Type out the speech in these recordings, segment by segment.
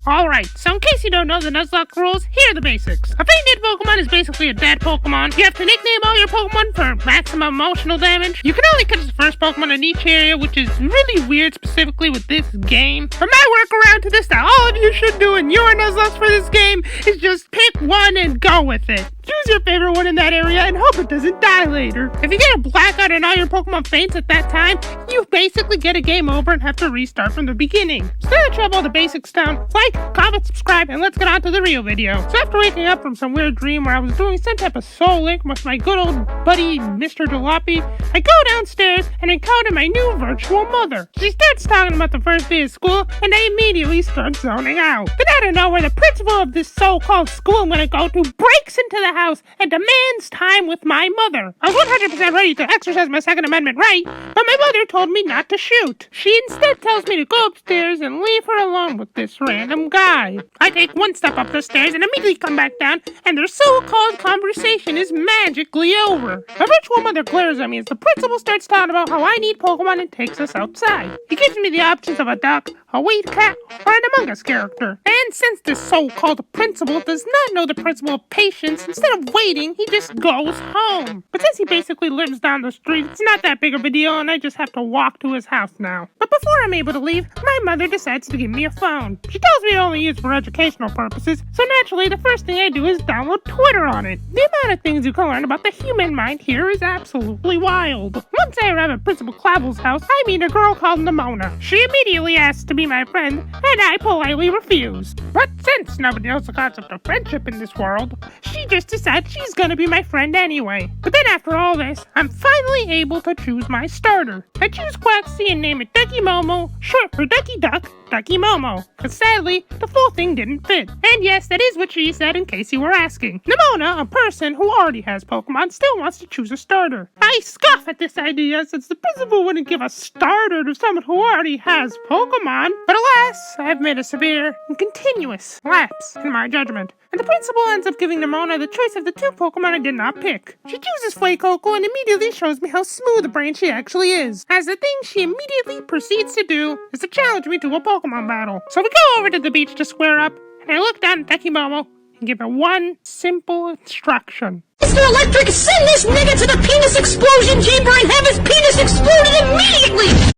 Alright, so in case you don't know the Nuzlocke rules, here are the basics. A fainted Pokemon is basically a dead Pokemon. You have to nickname all your Pokemon for maximum emotional damage. You can only catch the first Pokemon in each area, which is really weird specifically with this game. But my workaround to this that all of you should do in your Nuzlocke for this game is just pick one and go with it. Choose your favorite one in that area and hope it doesn't die later. If you get a blackout and all your Pokemon faints at that time, you basically get a game over and have to restart from the beginning. So now that you have all the basics down, like, comment, subscribe, and let's get on to the real video. So after waking up from some weird dream where I was doing some type of soul link with my good old buddy Mr. Jalopy, I go downstairs and encounter my new virtual mother. She starts talking about the first day of school and I immediately start zoning out. Then out of nowhere, the principal of this so-called school I'm gonna go to breaks into the house and demands time with my mother. I was 100% ready to exercise my Second Amendment right, but my mother told me not to shoot. She instead tells me to go upstairs and leave her alone with this random guy. I take one step up the stairs and immediately come back down, and their so-called conversation is magically over. My virtual mother glares at me as the principal starts talking about how I need Pokemon and takes us outside. He gives me the options of a duck, a weed cat, or an Among Us character. And since this so-called principal does not know the principle of patience, instead of waiting, he just goes home. But since he basically lives down the street, it's not that big of a deal and I just have to walk to his house now. But before I'm able to leave, my mother decides to give me a phone. She tells me to only use for educational purposes, so naturally the first thing I do is download Twitter on it. The amount of things you can learn about the human mind here is absolutely wild. Once I arrive at Principal Clavel's house, I meet a girl called Nimona. She immediately asks to be my friend, and I politely refuse. But since nobody knows the concept of friendship in this world, she just decides she's gonna be my friend anyway. But then after all this, I'm finally able to choose my starter. I choose Quaxly and name it Ducky Momo, short for Ducky Duck, Ducky Momo. But sadly, the full thing didn't fit. And yes, that is what she said in case you were asking. Nimona, a person who already has Pokemon, still wants to choose a starter. I scoff at this idea since the principal wouldn't give a starter to someone who already has Pokemon. But alas, I've made a severe and continuous lapse in my judgment. And the principal ends up giving Nimona the choice of the two Pokemon I did not pick. She chooses Fuecoco and immediately shows me how smooth a brain she actually is, as the thing she immediately proceeds to do is to challenge me to a Pokemon battle. So we go over to the beach to square up, and I look down at Ducky Momo and give her one simple instruction. Mr. Electric, send this nigga to the penis explosion chamber and have his penis exploded immediately!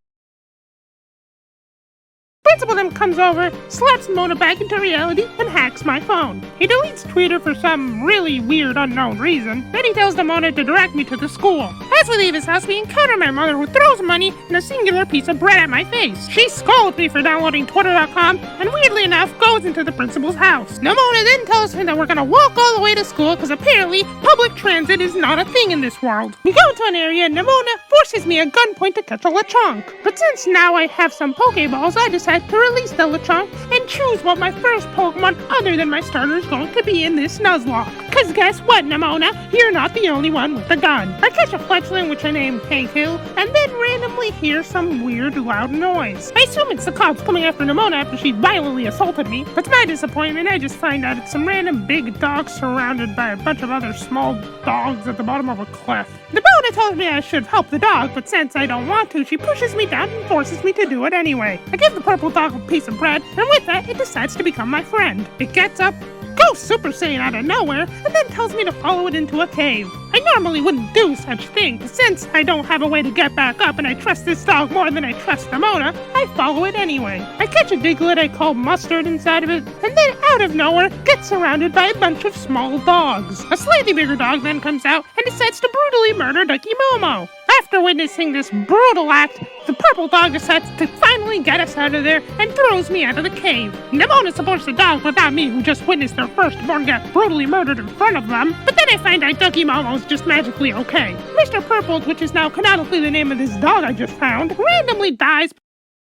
Principal then comes over, slaps Mona back into reality, and hacks my phone. He deletes Twitter for some really weird unknown reason. Then he tells Mona to direct me to the school. As we leave his house, we encounter my mother who throws money and a singular piece of bread at my face. She scolds me for downloading Twitter.com and weirdly enough goes into the principal's house. Mona then tells him that we're gonna walk all the way to school because apparently public transit is not a thing in this world. We go to an area and Nimona forces me at gunpoint to catch a Lechonk. But since now I have some Pokeballs, I decide to release the Lechonk and choose what my first Pokemon other than my starter is going to be in this Nuzlocke. Cause guess what, Nimona? You're not the only one with a gun. I catch a fledgling which I name Hank Hill, and then randomly hear some weird loud noise. I assume it's the cops coming after Nimona after she violently assaulted me, but to my disappointment, I just find out it's some random big dog surrounded by a bunch of other small dogs at the bottom of a cliff. Nimona tells me I should help the dog, but since I don't want to, she pushes me down and forces me to do it anyway. I give the purple dog a piece of bread, and with that, it decides to become my friend. It gets up, goes Super Saiyan out of nowhere, and then tells me to follow it into a cave. I normally wouldn't do such thing, but since I don't have a way to get back up and I trust this dog more than I trust Nimona, I follow it anyway. I catch a Diglett I call Mustard inside of it, and then out of nowhere, get surrounded by a bunch of small dogs. A slightly bigger dog then comes out and decides to brutally murder Ducky Momo. After witnessing this brutal act, the purple dog decides to finally get us out of there and throws me out of the cave. Nimona supports the dog, but not me, who just witnessed their firstborn get brutally murdered in front of them. But then I find out Ducky Momo's just magically okay. Mr. Purple, which is now canonically the name of this dog I just found, randomly dies,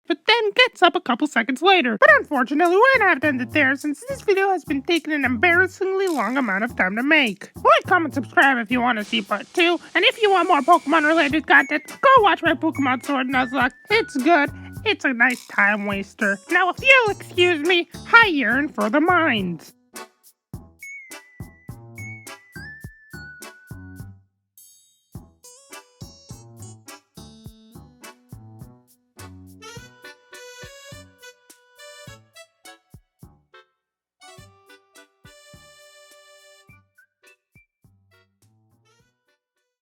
but then gets up a couple seconds later. But unfortunately, we're gonna have to end it there since this video has been taking an embarrassingly long amount of time to make. Like, comment, subscribe if you want to see part 2, and if you want more Pokemon related content, go watch my Pokemon Sword Nuzlocke. It's good. It's a nice time waster. Now if you'll excuse me, I yearn for the mines.